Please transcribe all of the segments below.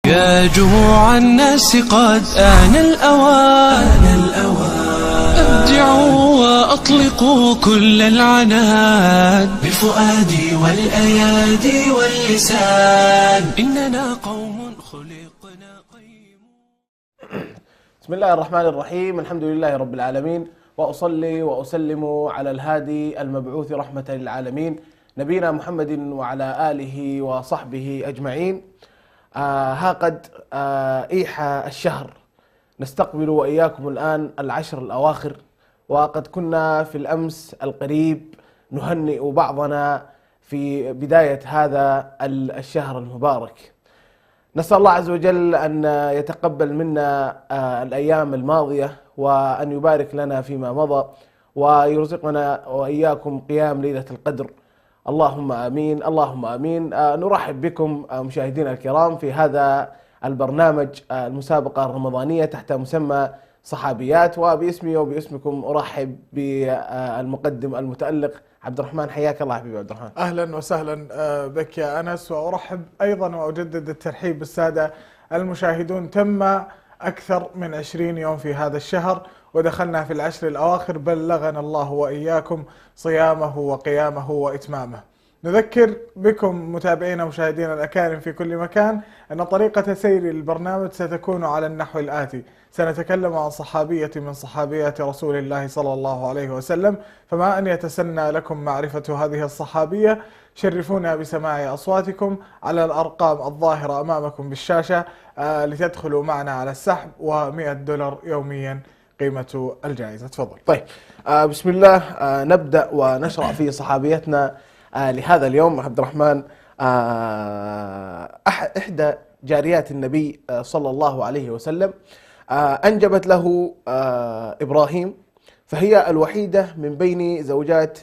يا جموع الناس قد آن الأوان ابدعوا وأطلقوا كل العنان بالفؤاد والأيادي واللسان إننا قوم خلقنا قيم. بسم الله الرحمن الرحيم. الحمد لله رب العالمين، وأصلي وأسلم على الهادي المبعوث رحمة للعالمين نبينا محمد وعلى آله وصحبه أجمعين. ها قد إيح الشهر، نستقبل وإياكم الآن العشر الأواخر، وقد كنا في الأمس القريب نهنئ بعضنا في بداية هذا الشهر المبارك. نسأل الله عز وجل أن يتقبل منا الأيام الماضية، وأن يبارك لنا فيما مضى، ويرزقنا وإياكم قيام ليلة القدر. اللهم آمين اللهم آمين. نرحب بكم مشاهدينا الكرام في هذا البرنامج المسابقة الرمضانية تحت مسمى صحابيات، وباسمي وباسمكم أرحب بالمقدم المتألق عبد الرحمن. حياك الله حبيبي عبد الرحمن. أهلا وسهلا بك يا أنس، وأرحب أيضا وأجدد الترحيب بالسادة المشاهدون. تم أكثر من 20 يوم في هذا الشهر، ودخلنا في العشر الأواخر، بلغنا الله وإياكم صيامه وقيامه وإتمامه. نذكر بكم متابعينا مشاهدينا الأكارم في كل مكان أن طريقة سير البرنامج ستكون على النحو الآتي: سنتكلم عن صحابية من صحابيات رسول الله صلى الله عليه وسلم، فما أن يتسنى لكم معرفة هذه الصحابية شرفونا بسماع أصواتكم على الأرقام الظاهرة أمامكم بالشاشة لتدخلوا معنا على السحب، $100 يوميا قيمة الجائزة. تفضل. طيب، بسم الله. نبدأ ونشرع في صحابيتنا لهذا اليوم. عبد الرحمن، إحدى جاريات النبي صلى الله عليه وسلم أنجبت له إبراهيم، فهي الوحيدة من بين زوجات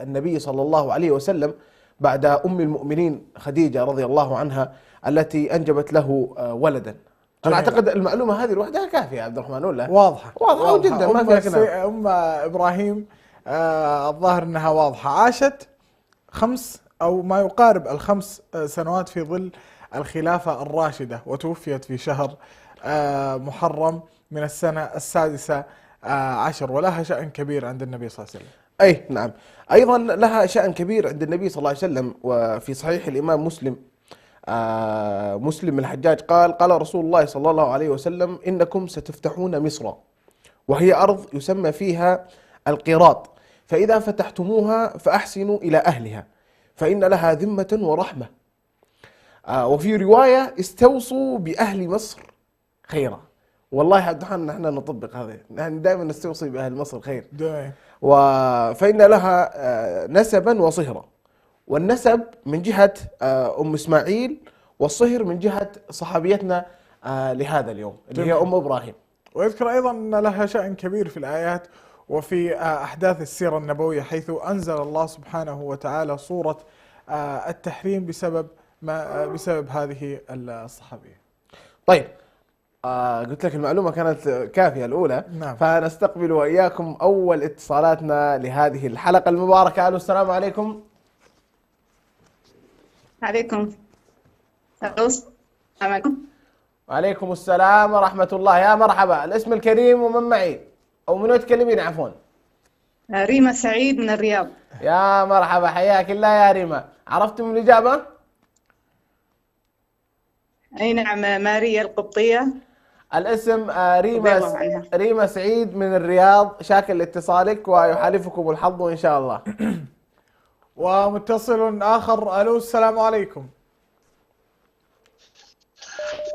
النبي صلى الله عليه وسلم بعد أم المؤمنين خديجة رضي الله عنها التي أنجبت له ولدا. أنا أعتقد المعلومة هذه لوحدها كافية يا عبد الرحمن، ولا؟ واضحة جدا، ما فيها كلام. إبراهيم الظاهر أنها واضحة. عاشت 5 أو ما يقارب ال5 سنوات في ظل الخلافة الراشدة، وتوفيت في شهر محرم من السنة 16 ولها شأن كبير عند النبي صلى الله عليه وسلم. أي نعم، أيضا لها شأن كبير عند النبي صلى الله عليه وسلم. وفي صحيح الإمام مسلم، مسلم الحجاج قال رسول الله صلى الله عليه وسلم: إنكم ستفتحون مصر، وهي أرض يسمى فيها القيراط، فإذا فتحتموها فأحسنوا إلى أهلها، فإن لها ذمة ورحمة. وفي رواية: استوصوا بأهل مصر خيرا. والله يا عبد الرحمن نحن نطبق هذا، نحن دائما نستوصي بأهل مصر خير. فإن لها نسبا وصهرا، والنسب من جهة أم إسماعيل، والصهر من جهة صحابيتنا لهذا اليوم اللي هي أم إبراهيم. ويذكر أيضا أن لها شأن كبير في الآيات وفي أحداث السيرة النبوية، حيث أنزل الله سبحانه وتعالى صورة التحريم بسبب هذه الصحابية. طيب، قلت لك المعلومة كانت كافية الأولى. نعم. فنستقبل وإياكم أول اتصالاتنا لهذه الحلقة المباركة. ألو، السلام عليكم. عليكم السلام. وعليكم السلام ورحمة الله. يا مرحبا، الاسم الكريم ومن معي أو من تكلمين؟ عفوا. ريما سعيد من الرياض. يا مرحبا، حياك الله يا ريما. عرفتم الإجابة؟ أي نعم، ماريا القبطية. الاسم ريما سعيد من الرياض. شاكر لاتصالك، ويحالفكم الحظ إن شاء الله. ومتصل آخر. ألو، السلام عليكم.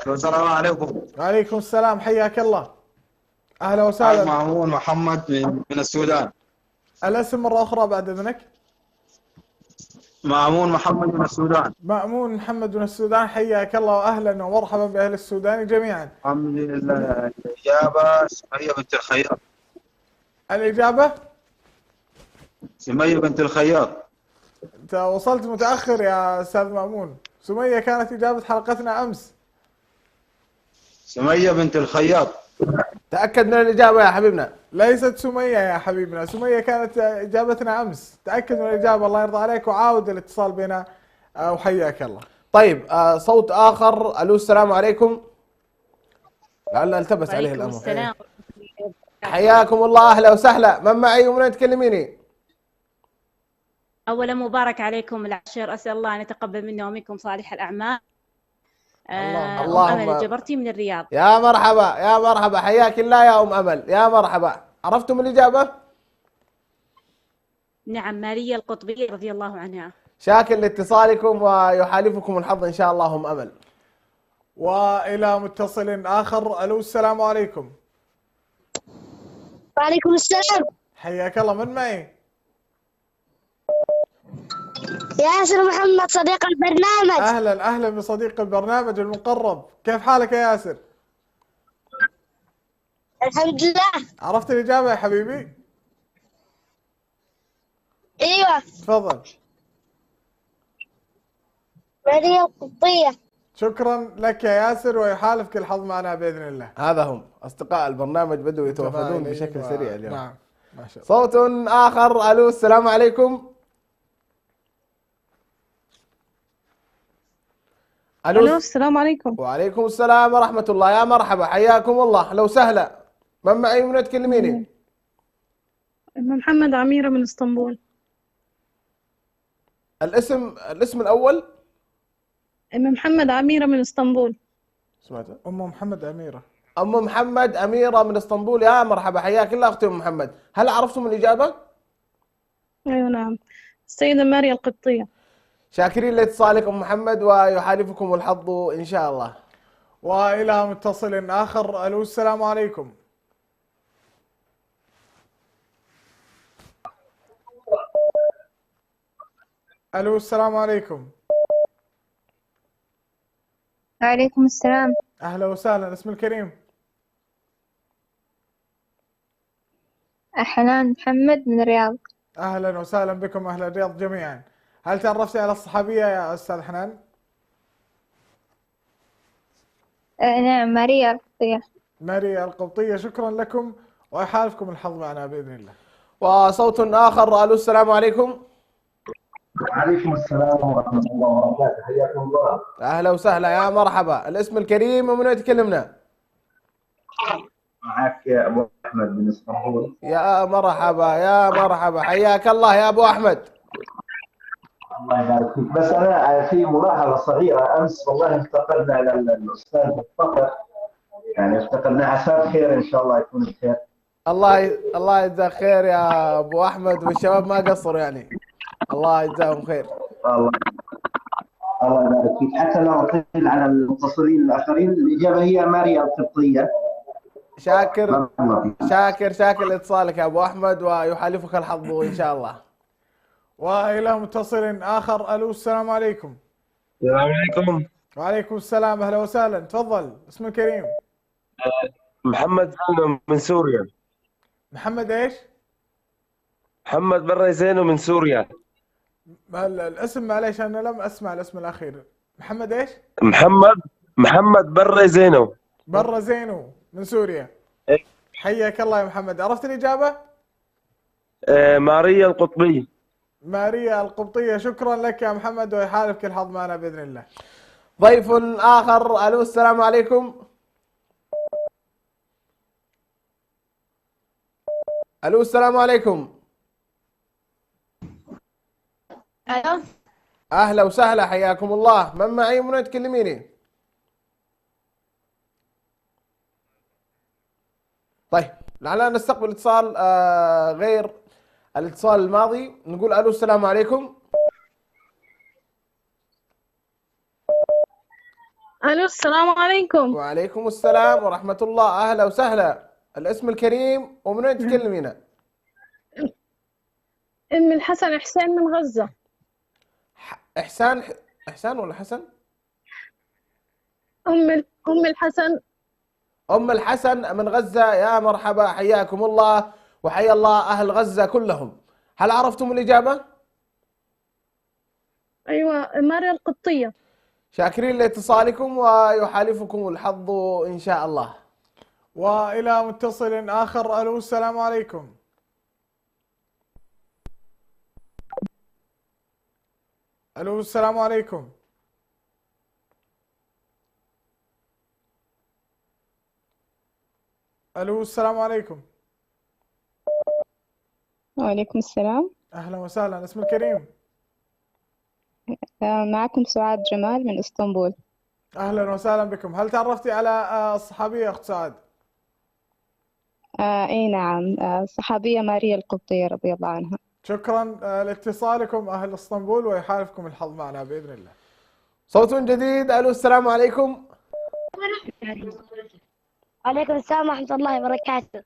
السلام عليكم. وعليكم السلام، حياك الله. أهلا وسهلا. مأمون محمد من السودان. الاسم مرة أخرى بعد إذنك. مأمون محمد من السودان. مأمون محمد من السودان، حياك الله وأهلا ومرحبا بأهل السودان جميعا. الحمد لله. الإجابة سمية بنت الخياط. الإجابة سمية بنت الخياط. أنت وصلت متأخر يا أستاذ مأمون. سمية كانت إجابة حلقتنا أمس. سمية بنت الخياط. تأكد من الإجابة يا حبيبنا. ليست سمية يا حبيبنا، سمية كانت إجابتنا أمس. تأكد من الإجابة الله يرضى عليك، وعاود الاتصال بنا وحياك الله. طيب صوت آخر. ألو السلام عليكم. لعل التبس عليه وعليكم الأمر. السلام. حياكم الله، أهلا وسهلا. من معي ومن وين تكلميني؟ أولا مبارك عليكم العشر، أسأل الله أن يتقبل منا ومنكم صالح الأعمال. اللهم أمل الجبرتي من الرياض. يا مرحبا يا مرحبا، حياك الله يا أم أمل، يا مرحبا. عرفتم الإجابة؟ نعم، ماريا القطبية رضي الله عنها. شاكر لاتصالكم ويحالفكم الحظ إن شاء الله أم أمل. وإلى متصل آخر. ألو السلام عليكم. وعليكم السلام. حياك الله، من معي؟ ياسر محمد صديق البرنامج. أهلا أهلا بصديق البرنامج المقرب، كيف حالك يا ياسر؟ الحمد لله. عرفت الإجابة يا حبيبي؟ ايوه، تفضل. ماريا القبطية. شكرا لك يا ياسر، ويحالفك الحظ معنا بإذن الله. هذا هم أصدقاء البرنامج بدوا يتوافدون بشكل سريع اليوم. نعم ما شاء الله. صوت آخر. ألو السلام عليكم. ألو السلام عليكم. وعليكم السلام ورحمة الله، يا مرحبا، حياكم الله، لو سهلا. من معي ومن تكلميني؟ محمد عميرة من اسطنبول. الاسم الأول؟ محمد عميرة من اسطنبول. سمعتها؟ أم محمد أميرة. أم محمد أميرة من اسطنبول، يا مرحبا، حياك الله أختي أم محمد. هل عرفتم الإجابة؟ أيوة نعم، السيدة ماريا القبطية. شاكرين لاتصالكم محمد، ويحالفكم الحظ إن شاء الله. وإلى متصل آخر. ألو السلام عليكم. ألو السلام عليكم. وعليكم السلام. أهلا وسهلا، اسم الكريم؟ حنان محمد من الرياض. أهلا وسهلا بكم أهل الرياض جميعا. هل تعرفتي على الصحابية يا أستاذ حنان؟ نعم، ماريا القبطية. ماريا القبطية، شكرا لكم، ويحالفكم الحظ معنا بإذن الله. وصوت آخر. ألو السلام عليكم. وعليكم السلام ورحمة الله وبركاته، حياكم الله. أهلا وسهلا، يا مرحبا. الاسم الكريم ومن وين تكلمنا؟ معك يا أبو أحمد من اسطنبول. يا مرحبا يا مرحبا، حياك الله يا أبو أحمد. الله يبارك فيك، بس أنا في ملاحظة صغيرة. أمس والله افتقدنا الأستاذ فقط، يعني افتقدنا، عساه خير إن شاء الله يكون بخير. الله يجزاك خير يا أبو أحمد، والشباب ما قصروا يعني، الله يجزاهم خير. الله يبارك فيك. حتى لو قيل على المتصلين الآخرين، الإجابة هي ماريا القبطية. شاكر لاتصالك يا أبو أحمد، ويحالفك الحظ إن شاء الله. وإلى متصل آخر. ألو السلام عليكم. السلام عليكم. وعليكم السلام، أهلا وسهلا، تفضل، اسم الكريم؟ محمد زينو من سوريا. محمد إيش؟ محمد بري زينو من سوريا. الاسم معليش أنا لم أسمع الاسم الأخير. محمد إيش؟ محمد بري زينو. برا زينو من سوريا. إيه. حياك الله يا محمد، عرفت الإجابة؟ ماريا القطبية. ماريا القبطية، شكرا لك يا محمد، ويحالفك الحظ معنا بإذن الله. ضيف آخر. ألو السلام عليكم. ألو السلام عليكم. ألو. أهلا وسهلا، حياكم الله. من معي ومن وين تكلميني؟ طيب لعلنا نستقبل اتصال غير الاتصال الماضي. نقول ألو السلام عليكم. ألو السلام عليكم. وعليكم السلام ورحمة الله، أهلا وسهلا. الاسم الكريم ومن وين تكلمينا؟ أم الحسن حسين من غزة. إحسان ولا حسن؟ أم الحسن. أم الحسن من غزة، يا مرحبا، حياكم الله، وحيا الله أهل غزة كلهم. هل عرفتم الإجابة؟ أيوة، ماريا القبطية. شاكرين لاتصالكم، ويحالفكم الحظ إن شاء الله. وإلى متصل آخر. ألو السلام عليكم. ألو السلام عليكم. الو السلام عليكم. وعليكم السلام. اهلا وسهلا، اسم الكريم؟ معكم سعاد جمال من اسطنبول. اهلا وسهلا بكم. هل تعرفتي على الصحابية اخت سعاد؟ اي نعم، الصحابية ماريا القبطية رضي الله عنها. شكرا لاتصالكم اهل اسطنبول، ويحالفكم الحظ معنا باذن الله. صوت جديد. الو السلام عليكم. وعليكم السلام ورحمة الله وبركاته.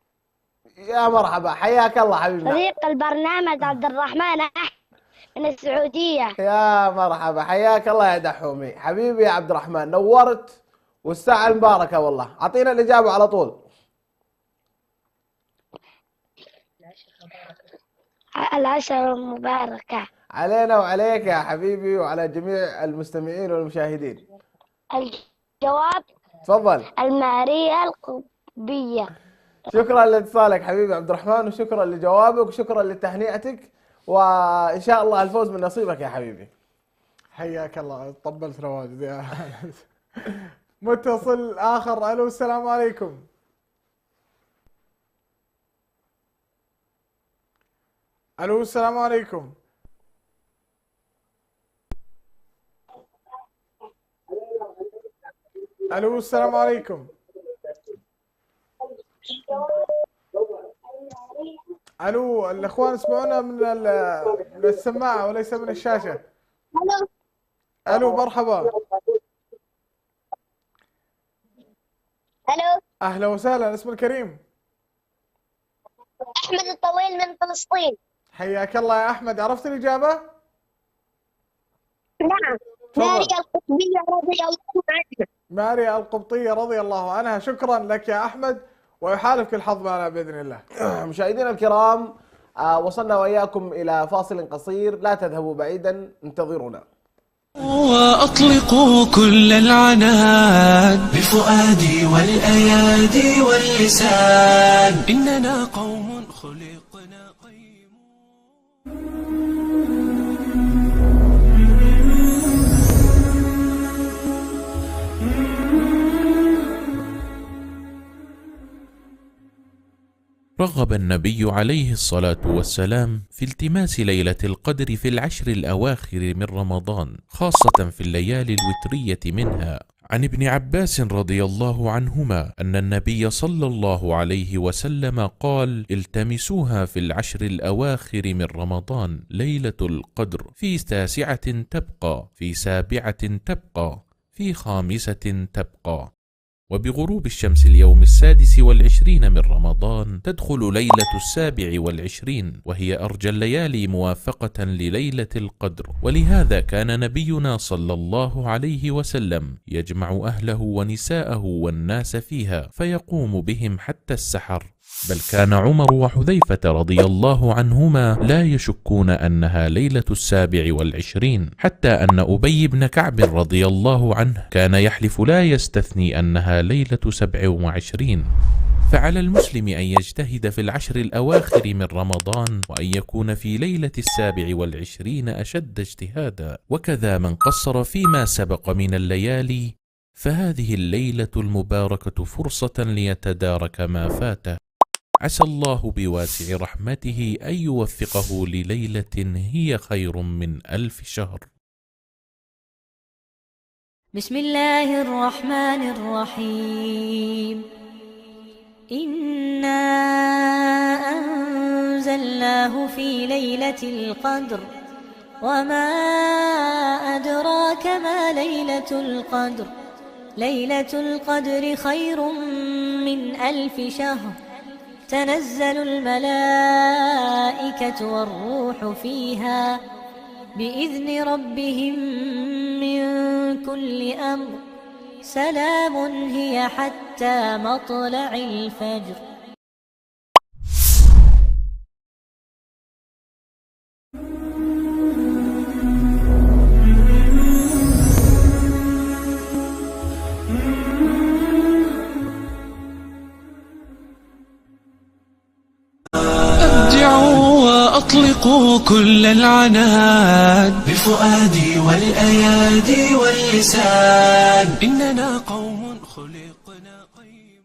يا مرحبا، حياك الله حبيبنا. صديق البرنامج عبد الرحمن أحمد من السعودية. يا مرحبا، حياك الله يا دحومي حبيبي يا عبد الرحمن، نورت والساعة المباركة والله. أعطينا الإجابة على طول. العشرة المباركة علينا وعليك يا حبيبي وعلى جميع المستمعين والمشاهدين. الجواب تفضل. المارية القطبية. شكرا لاتصالك حبيبي عبد الرحمن، وشكرا لجوابك، وشكرا لتهنئتك، وإن شاء الله الفوز من نصيبك يا حبيبي. حياك الله، طبلت رواجد يا متصل آخر. ألو السلام عليكم. ألو السلام عليكم. ألو السلام عليكم. ألو، الإخوان اسمعونا من السماعة وليس من الشاشة. ألو مرحبا. ألو. أهلا وسهلا، اسم الكريم؟ أحمد الطويل من فلسطين. حياك الله يا أحمد، عرفت الإجابة؟ نعم، ماريا القبطية رضي الله عنها. ماريا القبطية رضي الله عنها. شكرا لك يا أحمد، ويحالفك الحظ معنا بإذن الله. مشاهدينا الكرام، وصلنا وإياكم إلى فاصل قصير، لا تذهبوا بعيدا، انتظرونا. وأطلقوا كل العنان بفؤادي والأيادي واللسان، إننا قوم خلقنا قيم. رغب النبي عليه الصلاة والسلام في التماس ليلة القدر في العشر الأواخر من رمضان، خاصة في الليالي الوترية منها. عن ابن عباس رضي الله عنهما أن النبي صلى الله عليه وسلم قال: التمسوها في العشر الأواخر من رمضان، ليلة القدر في 9 تبقى، في 7 تبقى، في 5 تبقى. وبغروب الشمس اليوم 26 من رمضان تدخل ليلة 27، وهي أرجى الليالي موافقة لليلة القدر. ولهذا كان نبينا صلى الله عليه وسلم يجمع أهله ونساءه والناس فيها، فيقوم بهم حتى السحر. بل كان عمر وحذيفة رضي الله عنهما لا يشكون أنها ليلة 27، حتى أن أبي بن كعب رضي الله عنه كان يحلف لا يستثني أنها ليلة 27. فعلى المسلم أن يجتهد في العشر الأواخر من رمضان، وأن يكون في ليلة 27 أشد اجتهادا. وكذا من قصر فيما سبق من الليالي، فهذه الليلة المباركة فرصة ليتدارك ما فاته. عسى الله بواسع رحمته أن يوفقه لليلة هي خير من 1000 شهر. بسم الله الرحمن الرحيم. إنا أنزلناه في ليلة القدر، وما أدراك ما ليلة القدر. ليلة القدر خير من 1000 شهر. تنزل الملائكة والروح فيها بإذن ربهم من كل أمر. سلام هي حتى مطلع الفجر. وأطلقوا كل العنان بفؤادي والأيادي واللسان، إننا قوم خلقنا قيم.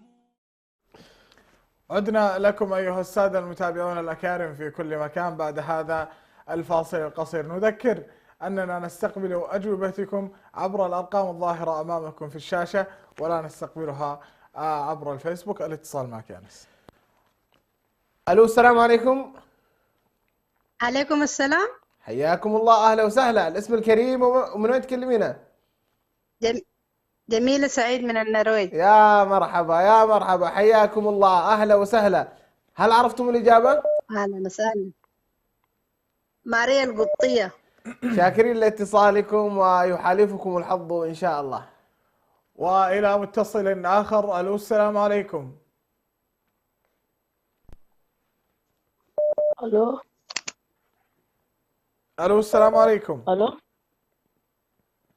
عدنا لكم أيها السادة المتابعون الأكارم في كل مكان بعد هذا الفاصل القصير. نذكر أننا نستقبل أجوبتكم عبر الأرقام الظاهرة أمامكم في الشاشة، ولا نستقبلها عبر الفيسبوك. الاتصال معك يا أنس. الو السلام عليكم. عليكم السلام. حياكم الله، اهلا وسهلا. الاسم الكريم ومن وين تكلمينا؟ جميلة سعيد من النرويج. يا مرحبا يا مرحبا، حياكم الله، اهلا وسهلا. هل عرفتم الاجابه؟ اهلا وسهلا. ماريا القبطية. شاكرين لاتصالكم ويحالفكم الحظ ان شاء الله. والى متصل اخر. الو السلام عليكم. الو الو السلام عليكم. الو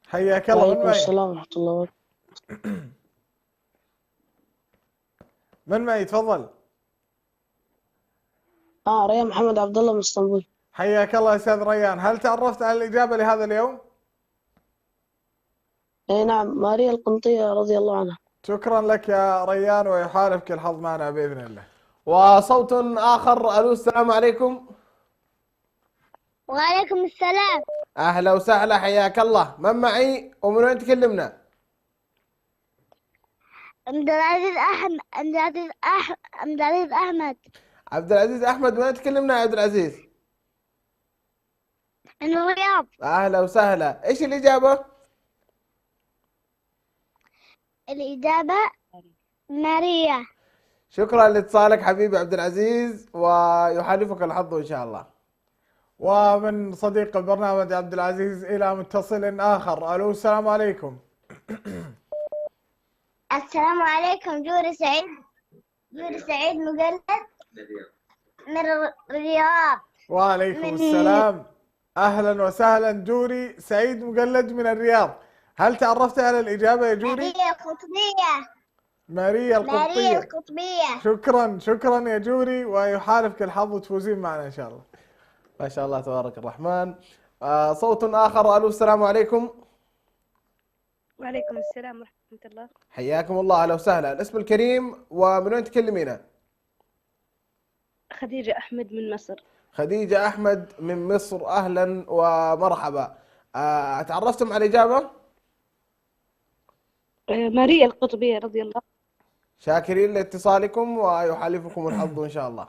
حياك الله. وعليكم السلام ورحمة الله وبركاته. من معي؟ تفضل. ريان محمد عبد الله من اسطنبول. حياك الله استاذ ريان، هل تعرفت على الاجابه لهذا اليوم؟ اي نعم، ماريا القبطية رضي الله عنها. شكرا لك يا ريان، ويحالفك الحظ معنا باذن الله. وصوت اخر. الو السلام عليكم. وعليكم السلام. اهلا وسهلا، حياك الله. من معي ومن وين تكلمنا؟ عبد العزيز أحمد. عبد العزيز أحمد. عبد العزيز احمد، من وين تكلمنا يا عبد العزيز؟ من الرياض. اهلا وسهلا. ايش الاجابه؟ الإجابة ماريا. شكرا لاتصالك حبيبي عبد العزيز، ويحالفك الحظ ان شاء الله. ومن صديق البرنامج عبد العزيز الى متصل اخر. الو السلام عليكم. السلام عليكم. جوري سعيد مجلد من الرياض. وعليكم السلام، اهلا وسهلا. جوري سعيد مجلد من الرياض، هل تعرفت على الاجابه يا جوري؟ ماريا القطبية. ماريا ماريا القطبية. شكرا يا جوري، ويحالفك الحظ وتفوزين معنا ان شاء الله. ما شاء الله تبارك الرحمن. صوت آخر. ألو السلام عليكم. وعليكم السلام ورحمة الله. حياكم الله، أهلا وسهلا. الاسم الكريم ومن وين تكلمينا؟ خديجة أحمد من مصر. خديجة أحمد من مصر، أهلا ومرحبا. تعرفتم على الإجابة؟ ماريا القطبية رضي الله. شاكرين لاتصالكم ويحالفكم الحظ إن شاء الله.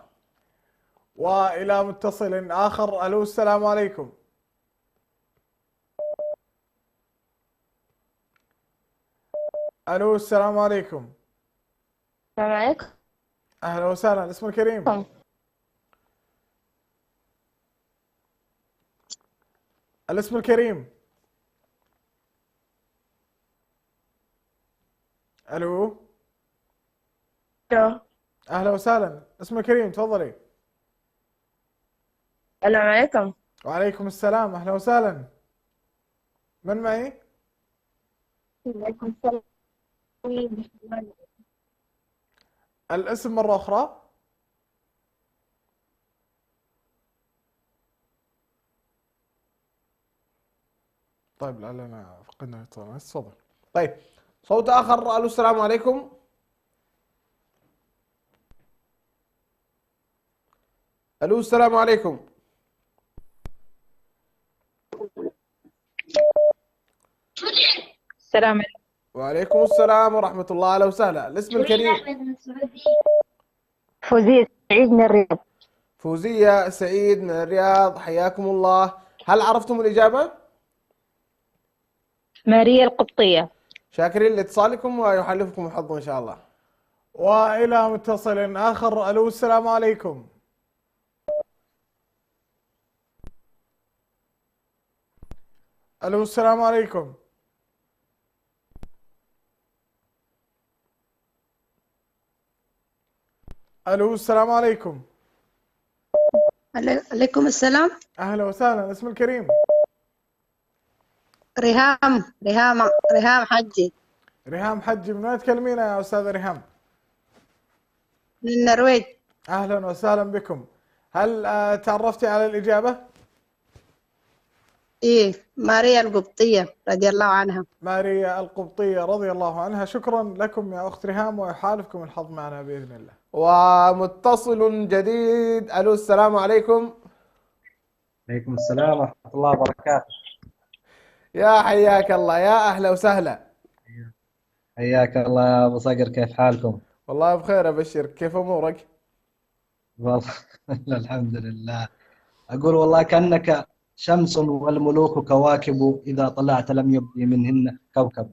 والى متصل اخر. الو السلام عليكم. الو السلام عليكم. السلام عليكم. اهلا وسهلا. الاسم الكريم. الاسم الكريم. الو. اهلا وسهلا. اسم الكريم تفضلي. السلام عليكم. وعليكم السلام، اهلا وسهلا. من معي؟ وعليكم السلام. الاسم مرة أخرى. طيب لعلنا فقدنا الاتصال. تفضل. طيب صوت آخر. ألو السلام عليكم. ألو السلام عليكم. السلام عليكم. وعليكم السلام ورحمة الله، أهلا وسهلا. الاسم الكريم. فوزية سعيد من الرياض. فوزية سعيد من الرياض، حياكم الله. هل عرفتم الإجابة؟ ماريا القبطية. شاكرين لاتصالكم ويحالفكم الحظ إن شاء الله. وإلى متصل آخر. ألو السلام عليكم. ألو السلام عليكم. ألو السلام عليكم. عليكم السلام. أهلا وسهلا. الاسم الكريم. ريهام حجي. ريهام حجي، من وين تكلمينا يا أستاذة ريهام؟ من النرويج. أهلا وسهلا بكم. هل تعرفتي على الإجابة؟ إيه، ماريا القبطية رضي الله عنها. ماريا القبطية رضي الله عنها. شكرا لكم يا أخت ريهام، ويحالفكم الحظ معنا بإذن الله. ومتصل جديد. الو السلام عليكم. عليكم السلام ورحمة الله وبركاته. يا حياك الله، يا اهلا وسهلا. حياك الله يا أبو صقر، كيف حالكم؟ والله بخير ابشر، كيف امورك؟ والله الحمد لله. أقول والله كأنك شمس والملوك كواكب، إذا طلعت لم يبدي منهن كوكب.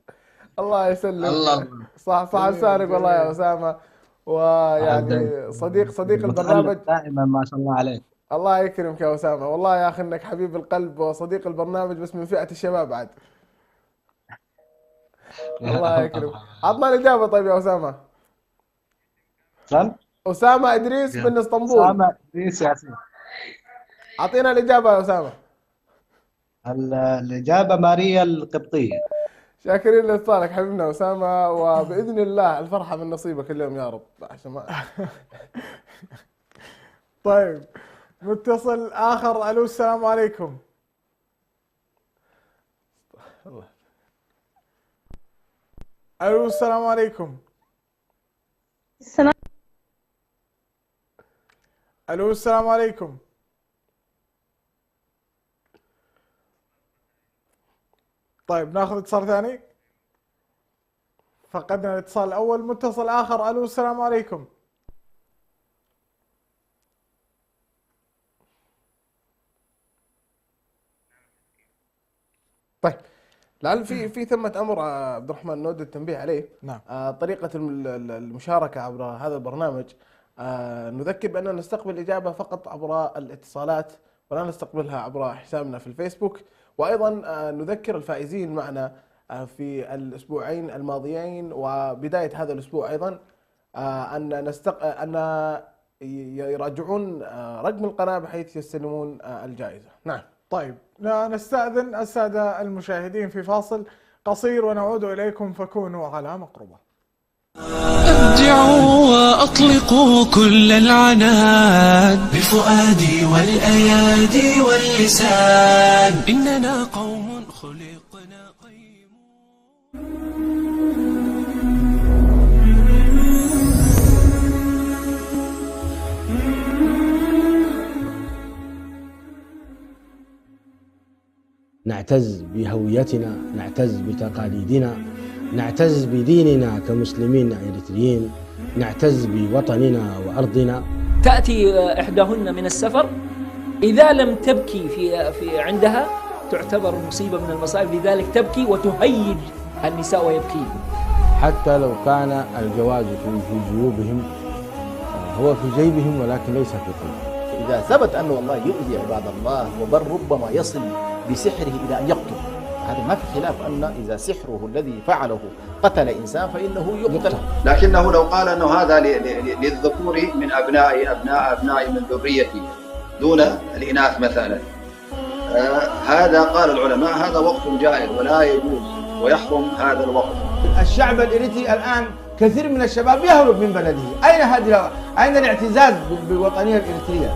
الله يسلمك. الله. صح لسانك والله يا أسامة، ويعني صديق البرنامج دائما ما شاء الله عليك. الله يكرمك يا أسامة، والله يا أخي إنك حبيب القلب وصديق البرنامج، بس من فئة الشباب عاد. الله يكرمك. عطنا الإجابة طيب يا أسامة. أسامة إدريس من اسطنبول. أسامة إدريس ياسين. أعطينا الإجابة يا أسامة. الإجابة ماريا القبطية. شاكرين لاتصالك حبيبنا أسامة، وبإذن الله الفرحة من نصيبك اليوم يا رب. عشان ما طيب متصل آخر. ألو السلام عليكم. ألو السلام عليكم. ألو السلام عليكم. طيب ناخذ اتصال ثاني. فقدنا الاتصال الأول. متصل آخر. ألو السلام عليكم. طيب لعل في ثمة أمر عبد الرحمن نود التنبيه عليه. نعم. طريقة المشاركة عبر هذا البرنامج، نذكر بأننا نستقبل الإجابة فقط عبر الاتصالات، ولا نستقبلها عبر حسابنا في الفيسبوك. وأيضا نذكر الفائزين معنا في الأسبوعين الماضيين وبداية هذا الأسبوع أيضا أن يراجعون رقم القناة بحيث يستلمون الجائزة. نعم. طيب نستأذن السادة المشاهدين في فاصل قصير ونعود إليكم، فكونوا على مقربة. أبدعوا وأطلقوا كل العناد بفؤادي والأيادي واللسان، إننا قوم خلقنا قيم. نعتز بهويتنا، نعتز بتقاليدنا، نعتز بديننا كمسلمين إريتريين، نعتز بوطننا وأرضنا. تأتي إحداهن من السفر، إذا لم تبكي في عندها تعتبر مصيبة من المصائب، لذلك تبكي وتهيج النساء ويبكين. حتى لو كان الجواز في جيوبهم، هو في جيبهم ولكن ليس في قلبهم. إذا ثبت أنه والله يؤذي عباد الله، وبل ربما يصل بسحره إلى أن يقتل، هذا ما في خلاف أن إذا سحره الذي فعله قتل إنسان فإنه يقتل. لكنه لو قال أنه هذا للذكور من أبنائي من ذريتي دون الإناث مثلا، هذا قال العلماء هذا وقت جائر ولا يجوز ويحرم هذا الوقت. الشعب الإريتري الآن كثير من الشباب يهرب من بلده. أين الاعتزاز بالوطنية الإريترية؟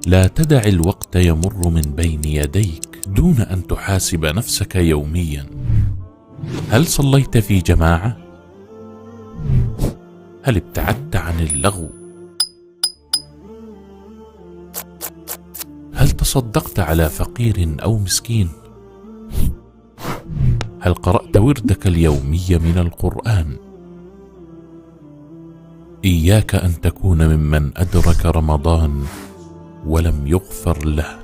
لا تدع الوقت يمر من بين يديك دون أن تحاسب نفسك يوميا. هل صليت في جماعة؟ هل ابتعدت عن اللغو؟ هل تصدقت على فقير أو مسكين؟ هل قرأت وردك اليومي من القرآن؟ إياك أن تكون ممن أدرك رمضان ولم يغفر له.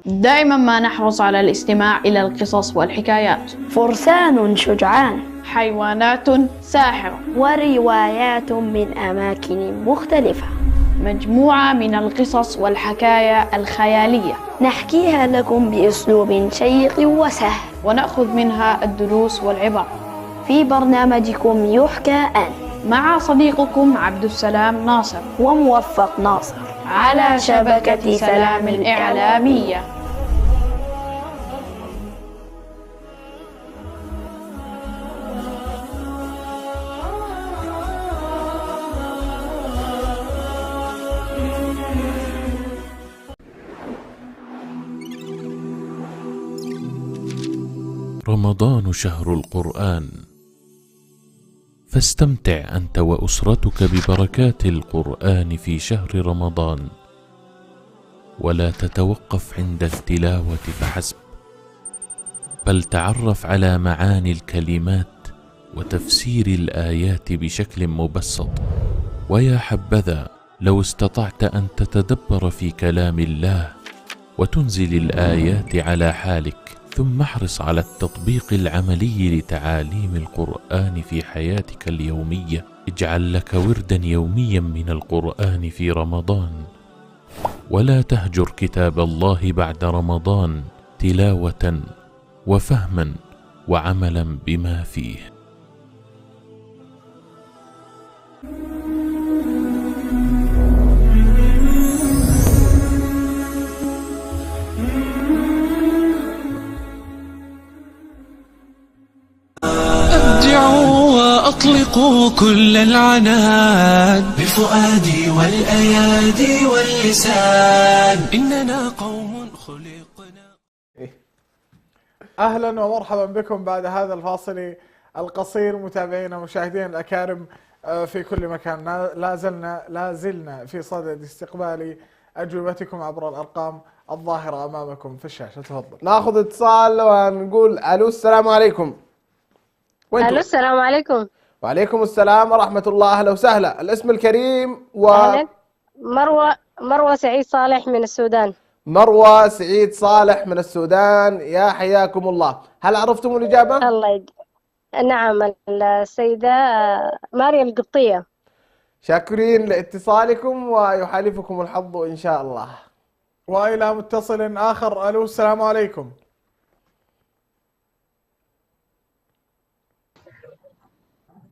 دائما ما نحرص على الاستماع إلى القصص والحكايات. فرسان شجعان، حيوانات ساحرة، وروايات من أماكن مختلفة، مجموعة من القصص والحكايا الخيالية نحكيها لكم بأسلوب شيق وسهل، ونأخذ منها الدروس والعبر في برنامجكم يحكى أن، مع صديقكم عبد السلام ناصر وموفق ناصر على شبكة سلام الإعلامية. رمضان شهر القرآن، فاستمتع أنت وأسرتك ببركات القرآن في شهر رمضان، ولا تتوقف عند التلاوة فحسب، بل تعرف على معاني الكلمات وتفسير الآيات بشكل مبسط. ويا حبذا لو استطعت أن تتدبر في كلام الله وتنزل الآيات على حالك، ثم احرص على التطبيق العملي لتعاليم القرآن في حياتك اليومية. اجعل لك وردا يوميا من القرآن في رمضان، ولا تهجر كتاب الله بعد رمضان تلاوة وفهما وعملا بما فيه. أبدعوا وأطلقوا كل العنان بفؤادي والأيادي واللسان، إننا قوم خلقنا. أهلا ومرحبا بكم بعد هذا الفاصل القصير متابعينا مشاهدين الأكارم في كل مكان. لا زلنا في صدد استقبال أجوبتكم عبر الأرقام الظاهرة أمامكم في الشاشة. تفضل. ناخذ اتصال ونقول الو السلام عليكم. الو السلام عليكم. وعليكم السلام ورحمة الله. أهلا وسهلا. الاسم الكريم مروة سعيد صالح من السودان. مروة سعيد صالح من السودان، يا حياكم الله. هل عرفتم الإجابة؟ نعم، السيدة ماريا القبطية. شاكرين لاتصالكم ويحالفكم الحظ إن شاء الله. وإلى متصل آخر. الو السلام عليكم.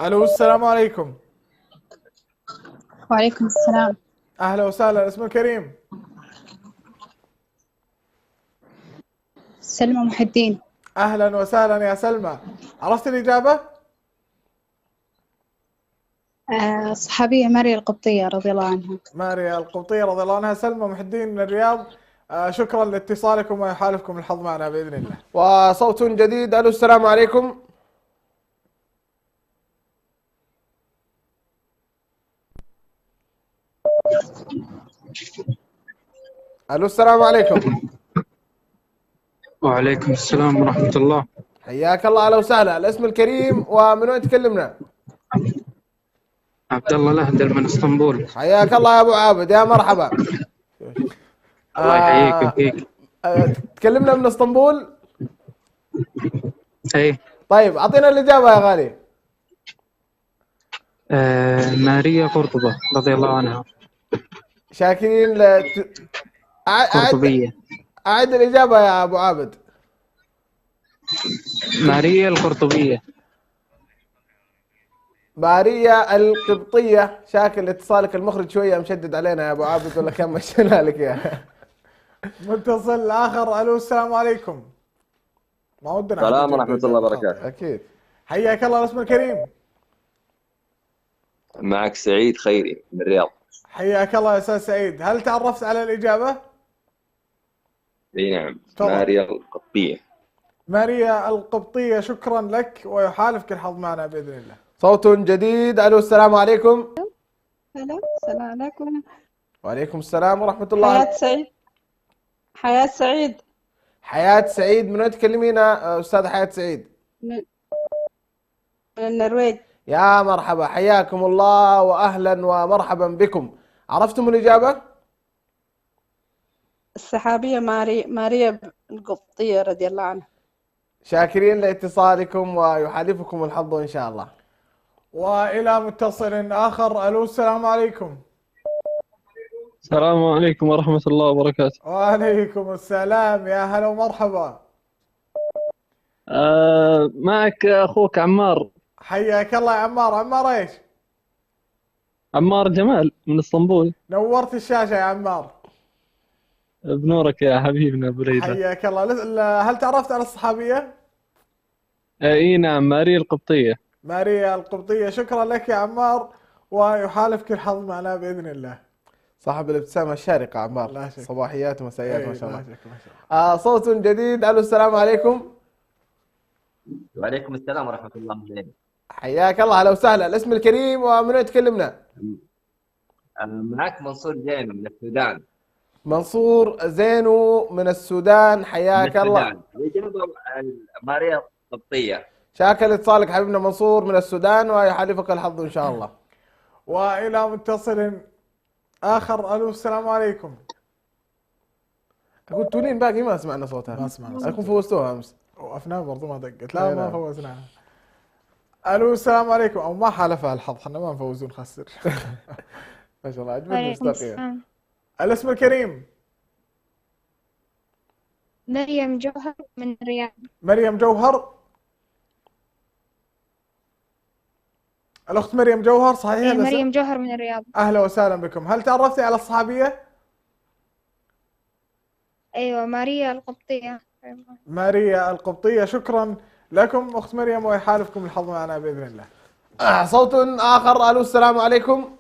الو السلام عليكم. وعليكم السلام. اهلا وسهلا. الاسم الكريم؟ سلمى محي الدين. اهلا وسهلا يا سلمى. عرفت الاجابه؟ الصحابية ماريا القبطية رضي الله عنها. ماريا القبطية رضي الله عنها. سلمى محي الدين من الرياض، شكرا لاتصالكم ويحالفكم الحظ معنا باذن الله. وصوت جديد. الو السلام عليكم. الو السلام عليكم. وعليكم السلام ورحمة الله. حياك الله. اهلا وسهلا. الاسم الكريم ومن وين تكلمنا؟ عبد الله الأهدل من اسطنبول. حياك الله يا ابو عابد، يا مرحبا. الله يحييك ويحييك. تكلمنا من اسطنبول؟ اي. طيب اعطينا الاجابة يا غالي. ماريا قرطبة رضي الله عنها. شاكرين قرطبية. أعد الإجابة يا أبو عابد. ماريا القرطبية. ماريا القبطية. شاكر اتصالك المخرج شوية مشدد علينا يا أبو عابد، ولا كان مشينا لك إياها. متصل آخر. ألو السلام عليكم. ما ودنا. السلام ورحمة الله وبركاته. أكيد. حياك الله. الاسم الكريم؟ معك سعيد خيري من الرياض. حياك الله يا أستاذ سعيد. هل تعرفت على الإجابة؟ اي نعم، ماريا القبطية. ماريا القبطية، شكرا لك ويحالفك الحظ معنا بإذن الله. صوت جديد. الو السلام عليكم. الو السلام عليكم. وعليكم السلام ورحمة الله. حياة سعيد. حياة سعيد. حياة سعيد. من وين تكلمينا أستاذة حياة سعيد؟ من النرويج. يا مرحبا، حياكم الله وأهلا ومرحبا بكم. عرفتم الإجابة؟ الصحابية ماريا القبطية رضي الله عنها. شاكرين لاتصالكم ويحالفكم الحظ إن شاء الله. وإلى متصل آخر. ألو السلام عليكم. السلام عليكم ورحمة الله وبركاته. وعليكم السلام، يا هلا ومرحبا. معك أخوك عمار. حياك الله يا عمار. عمار إيش؟ عمار جمال من اسطنبول. نورت الشاشة يا عمار. بنورك يا حبيبنا أبو ليلى. حياك الله. هل تعرفت على الصحابية؟ اي نعم، ماريا القبطية. ماريا القبطية، شكرا لك يا عمار ويحالفك الحظ معنا بإذن الله. صاحب الابتسامة الشارقة عمار، صباحيات ومسائيات ما شاء الله. ما شاء الله. صوت جديد. الو السلام عليكم. وعليكم السلام ورحمة الله وبركاته. حياك الله، اهلا وسهلا. الاسم الكريم ومن وين تكلمنا؟ معك منصور جيمي من السودان. منصور زينو من السودان، حياك الله. الإجابة ماريا القبطية. شاكر لاتصالك حبيبنا منصور من السودان، ويحالفك الحظ ان شاء الله. والى متصل اخر. الو السلام عليكم. اقول تولين باقي ما سمعنا صوتها. ما سمعنا. اكون فوزتوها امس. وافنان برضو ما دقت. لا ما فوزناها. الو السلام عليكم. او ما حالفها الحظ، احنا ما نفوز ونخسر. ما شاء الله عجبتني مصداقية. الاسم الكريم. مريم جوهر من الرياض. مريم جوهر. الأخت مريم جوهر صحيح؟ مريم جوهر من الرياض. أهلا وسهلا بكم. هل تعرفتي على الصحابية؟ أيوة ماريا القبطية. ماريا القبطية. شكرا لكم أخت مريم، ويحالفكم الحظ معنا بإذن الله. صوت آخر. ألو السلام عليكم.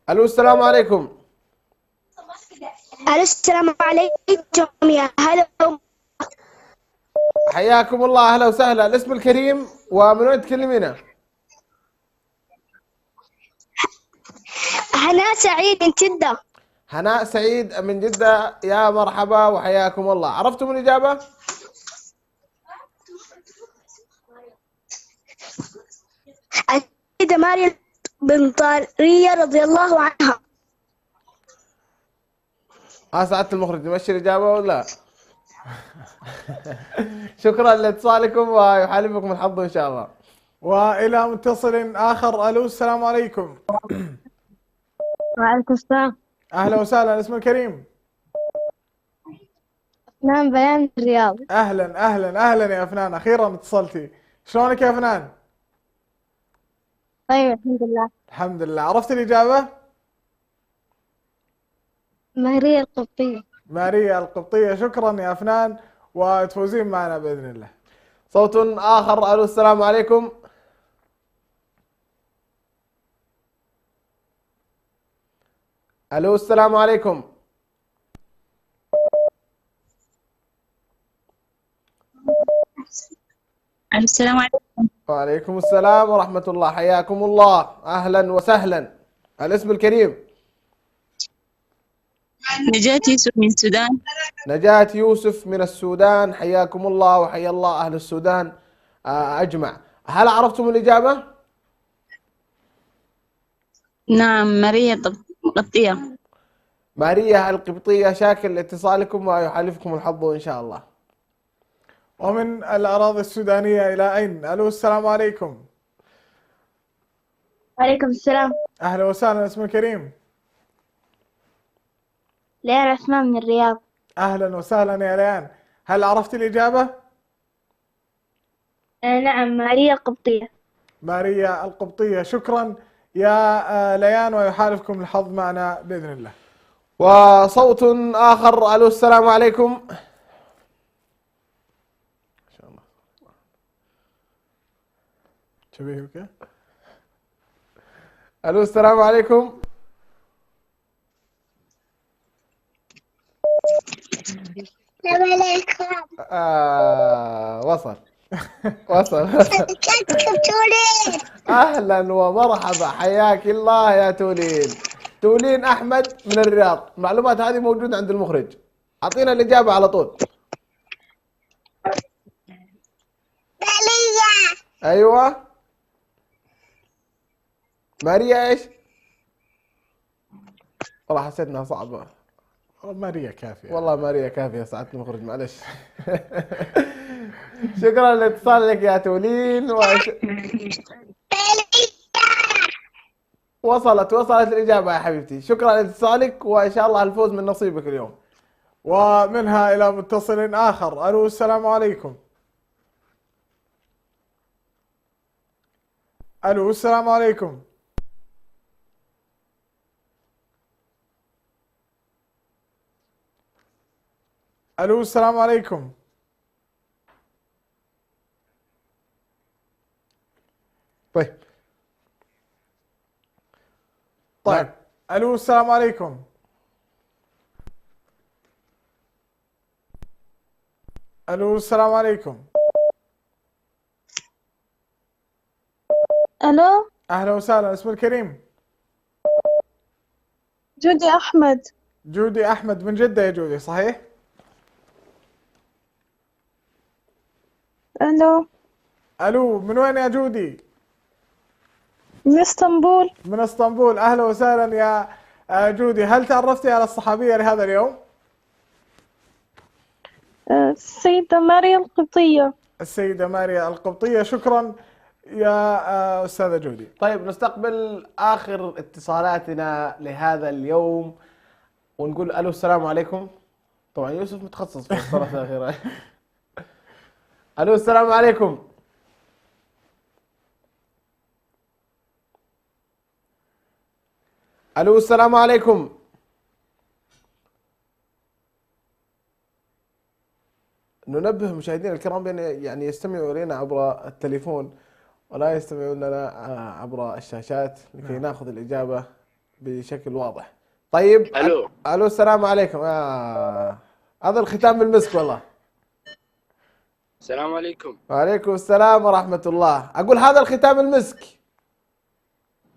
ألو السلام عليكم. ألو السلام عليكم يا هلا. حياكم الله، أهلا وسهلا. الاسم الكريم ومن وين تكلمينا؟ هناء سعيد من جدة. هناء سعيد من جدة، يا مرحبا وحياكم الله. عرفتم الإجابة؟ السيدة مريم بنت طارية رضي الله عنها. سعادة المخرج نمشي الإجابة ولا؟ شكرا لاتصالكم، ويحالفكم الحظ إن شاء الله. وإلى متصل آخر. ألو السلام عليكم. وعليكم السلام. أهلا وسهلا. الاسم الكريم. أفنان بيان الرياض. أهلا أهلا أهلا يا أفنان، أخيرا اتصلتي. شلونك يا أفنان؟ طيب الحمد لله. الحمد لله. عرفت الإجابة؟ ماريا القبطية. ماريا القبطية. شكرا يا أفنان، وتفوزين معنا بإذن الله. صوت آخر. ألو السلام عليكم. ألو السلام عليكم. السلام عليكم. وعليكم السلام ورحمة الله، حياكم الله، أهلا وسهلا. الاسم الكريم. نجاة يوسف من السودان. نجاة يوسف من السودان، حياكم الله وحيا الله أهل السودان أجمع. هل عرفتم الإجابة؟ نعم ماريا القبطية. ماريا القبطية. شاكر لاتصالكم، ويحالفكم الحظ إن شاء الله. ومن الأراضي السودانية إلى أين؟ ألو السلام عليكم. وعليكم السلام. أهلا وسهلا. اسم الكريم. ليان عثمان من الرياض. أهلا وسهلا يا ليان. هل عرفت الإجابة؟ نعم ماريا القبطية. ماريا القبطية. شكرا يا ليان، ويحالفكم الحظ معنا بإذن الله. وصوت آخر. ألو السلام عليكم. شبيهك. ألو السلام عليكم. السلام عليكم. وصل. أهلا ومرحبا، حياك الله يا تولين. تولين أحمد من الرياض. المعلومات هذه موجودة عند المخرج. أعطينا الإجابة على طول. أيوة ماريا ايش؟ والله حسيت انها صعبة. ماريا كافية. والله ماريا كافية سعادة المخرج، معلش. شكرا لاتصالك يا تولين. وصلت الإجابة يا حبيبتي. شكرا لاتصالك، وإن شاء الله الفوز من نصيبك اليوم. ومنها إلى متصل آخر. ألو السلام عليكم. ألو السلام عليكم. ألو السلام عليكم. طيب ألو السلام عليكم. الو السلام عليكم. الو اهلا وسهلا، اسم الكريم؟ جودي احمد. جودي احمد من جدة يا جودي، صحيح؟ الو الو، من وين يا جودي؟ من اسطنبول. من اسطنبول، اهلا وسهلا يا جودي. هل تعرفتي على الصحابية لهذا اليوم؟ السيدة ماريا القبطية. السيدة ماريا القبطية، شكرا يا أستاذة جودي. طيب نستقبل آخر اتصالاتنا لهذا اليوم ونقول ألو السلام عليكم. طبعا يوسف متخصص في الاتصالات الأخيرة. ألو السلام عليكم. ألو السلام عليكم. ننبه مشاهدينا الكرام بأن يعني يستمعوا إلينا عبر التليفون ولا يستمعون لنا عبر الشاشات لكي ناخذ الإجابة بشكل واضح. طيب ألو السلام عليكم. هذا الختام بالمسك والله. السلام عليكم. وعليكم السلام ورحمة الله. أقول هذا الختام المسك.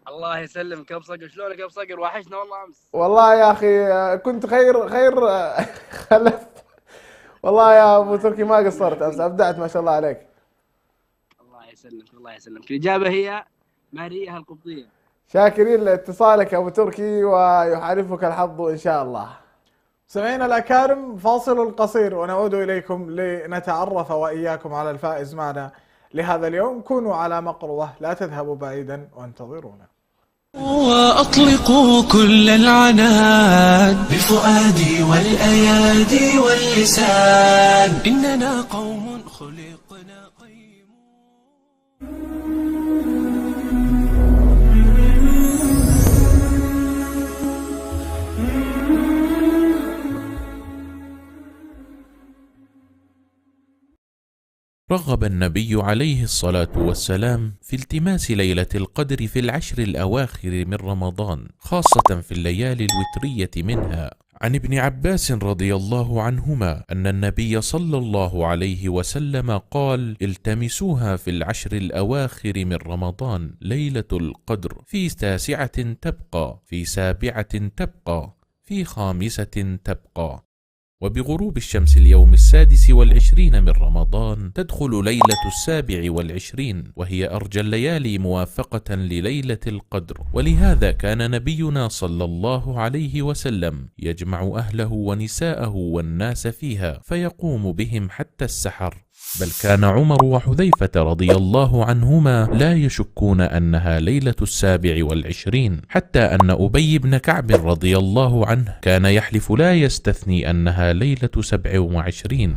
الله يسلمك يا ابو صقر، شلونك يا ابو صقر؟ وحشنا والله امس. والله يا أخي كنت خير خلف. والله يا أبو تركي ما قصرت أمس، أبدعت ما شاء الله عليك. الله يسلمك الله يسلمك. الإجابة هي ماريا القبطية. شاكرين لاتصالك يا أبو تركي ويحالفك الحظ إن شاء الله. سمعنا الأكارم، فاصل قصير ونعود إليكم لنتعرف وإياكم على الفائز معنا لهذا اليوم. كونوا على مقربة، لا تذهبوا بعيدا وانتظرونا. وأطلقوا كل العناد بفؤادي والأيادي واللسان، إننا قوم خلقنا رغب النبي عليه الصلاة والسلام في التماس ليلة القدر في العشر الأواخر من رمضان، خاصة في الليالي الوترية منها. عن ابن عباس رضي الله عنهما أن النبي صلى الله عليه وسلم قال: التمسوها في العشر الأواخر من رمضان ليلة القدر، في 9 تبقى، في 7 تبقى، في 5 تبقى. وبغروب الشمس اليوم 26 من رمضان تدخل ليلة 27، وهي أرجى الليالي موافقة لليلة القدر. ولهذا كان نبينا صلى الله عليه وسلم يجمع أهله ونساءه والناس فيها فيقوم بهم حتى السحر، بل كان عمر وحذيفة رضي الله عنهما لا يشكون أنها ليلة 27، حتى أن أبي بن كعب رضي الله عنه كان يحلف لا يستثني أنها ليلة 27.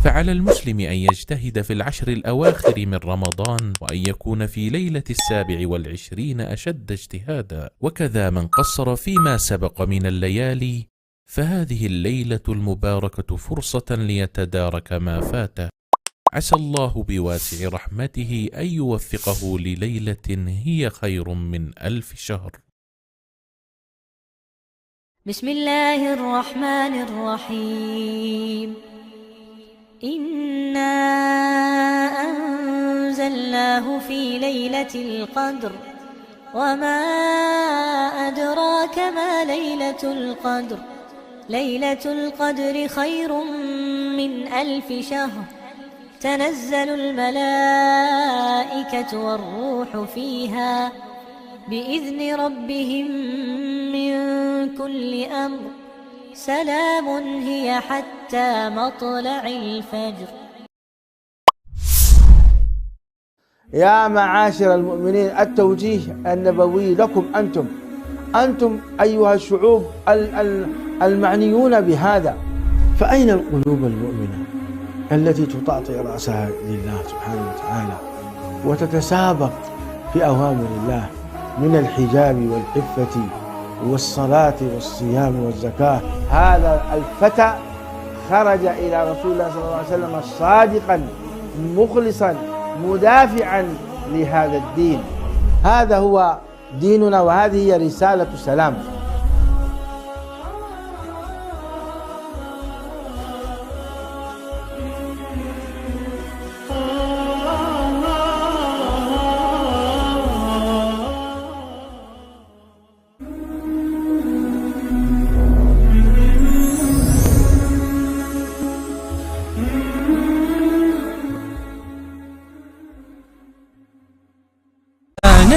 فعلى المسلم أن يجتهد في العشر الأواخر من رمضان، وأن يكون في ليلة 27 أشد اجتهادا. وكذا من قصر فيما سبق من الليالي، فهذه الليلة المباركة فرصة ليتدارك ما فاته. عسى الله بواسع رحمته أن يوفقه لليلة هي خير من 1000 شهر. بسم الله الرحمن الرحيم. إنا أنزلناه في ليلة القدر، وما أدراك ما ليلة القدر. ليلة القدر خير من 1000 شهر. تنزل الملائكة والروح فيها بإذن ربهم من كل أمر. سلام هي حتى مطلع الفجر. يا معاشر المؤمنين، التوجيه النبوي لكم أنتم أيها الشعوب المعنيون بهذا. فأين القلوب المؤمنة التي تطأطئ رأسها لله سبحانه وتعالى وتتسابق في أوامر الله من الحجاب والعفة والصلاة والصيام والزكاة؟ هذا الفتى خرج إلى رسول الله صلى الله عليه وسلم صادقا مخلصا مدافعا لهذا الدين. هذا هو ديننا وهذه هي رسالة سلام.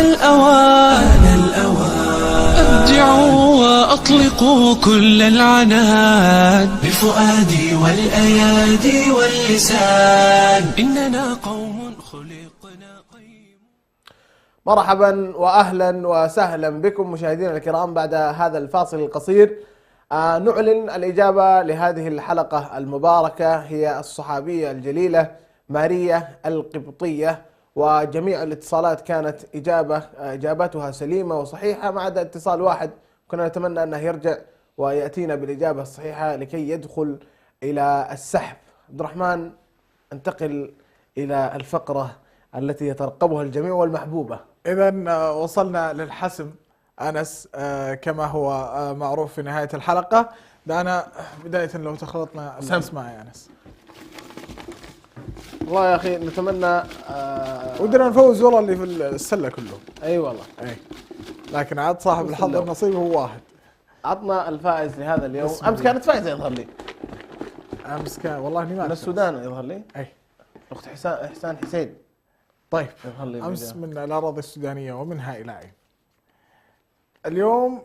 الأوان أبدعوا وأطلقوا كل العناد بفؤادي والأيادي واللسان إننا قوم خلقنا قيم. مرحبا وأهلا وسهلا بكم مشاهدينا الكرام. بعد هذا الفاصل القصير نعلن الإجابة لهذه الحلقة المباركة، هي الصحابية الجليلة ماريا القبطية، وجميع الاتصالات كانت إجابتها سليمة وصحيحة ما عدا اتصال واحد كنا نتمنى أنه يرجع ويأتينا بالإجابة الصحيحة لكي يدخل إلى السحب. عبد الرحمن، انتقل إلى الفقرة التي يترقبها الجميع والمحبوبة. إذا وصلنا للحسم أنس كما هو معروف في نهاية الحلقة. دعنا بداية لو تخلطنا الأسماء يا أنس. والله يا أخي نتمنى ودنا نفوز والله اللي في السلة كله. أي والله. أي. لكن عاد صاحب الحظ النصيب هو واحد. عطنا الفائز لهذا اليوم. أمس كانت فائزة يظهر لي. أمس كان والله إني ما من السودان يظهر لي. أي. أخت إحسان حسين. طيب أمس من الأراضي السودانية ومنها إلى عين. اليوم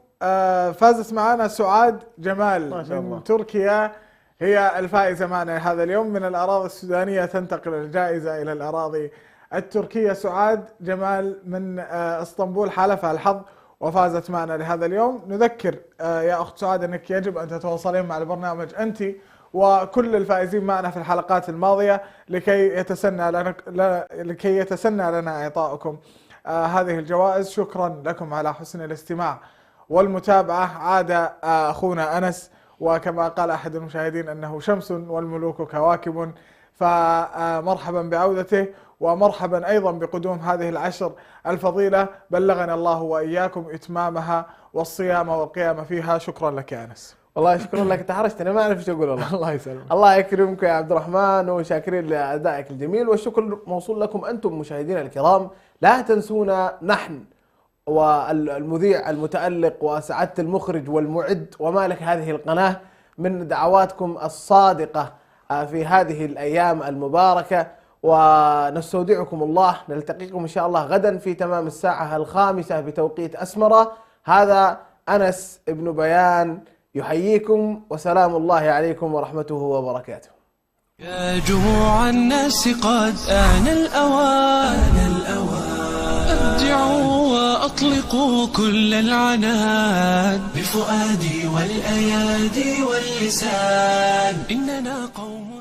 فازت معنا سعاد جمال من تركيا، هي الفائزة معنا هذا اليوم. من الأراضي السودانية تنتقل الجائزة إلى الأراضي التركية. سعاد جمال من اسطنبول حالفها الحظ وفازت معنا لهذا اليوم. نذكر يا أخت سعاد أنك يجب أن تتواصلين مع البرنامج أنت وكل الفائزين معنا في الحلقات الماضية لكي يتسنى لنا إعطاؤكم هذه الجوائز. شكرا لكم على حسن الاستماع والمتابعة. عاد أخونا أنس، وكما قال أحد المشاهدين أنه شمس والملوك كواكب، فمرحبا بعودته ومرحبا أيضا بقدوم هذه العشر الفضيلة. بلغنا الله وإياكم إتمامها والصيام والقيام فيها. شكرا لك يا أنس. والله شكرا لك، تحرجت أنا ما أعرف ايش أقول. والله الله يسلمك. الله يكرمك يا عبد الرحمن، وشاكرين لأدائك الجميل، والشكر موصول لكم أنتم مشاهدينا الكرام. لا تنسونا نحن والمذيع المتألق وسعادة المخرج والمعد ومالك هذه القناة من دعواتكم الصادقة في هذه الأيام المباركة، ونستودعكم الله. نلتقيكم إن شاء الله غدا في تمام الساعة 5 بتوقيت أسمرة. هذا أنس ابن بيان يحييكم، وسلام الله عليكم ورحمته وبركاته. يا جموع الناس قد آن الأوان أبدعوا وأطلقوا كل العناد بفؤادي والأيادي واللسان إننا قوم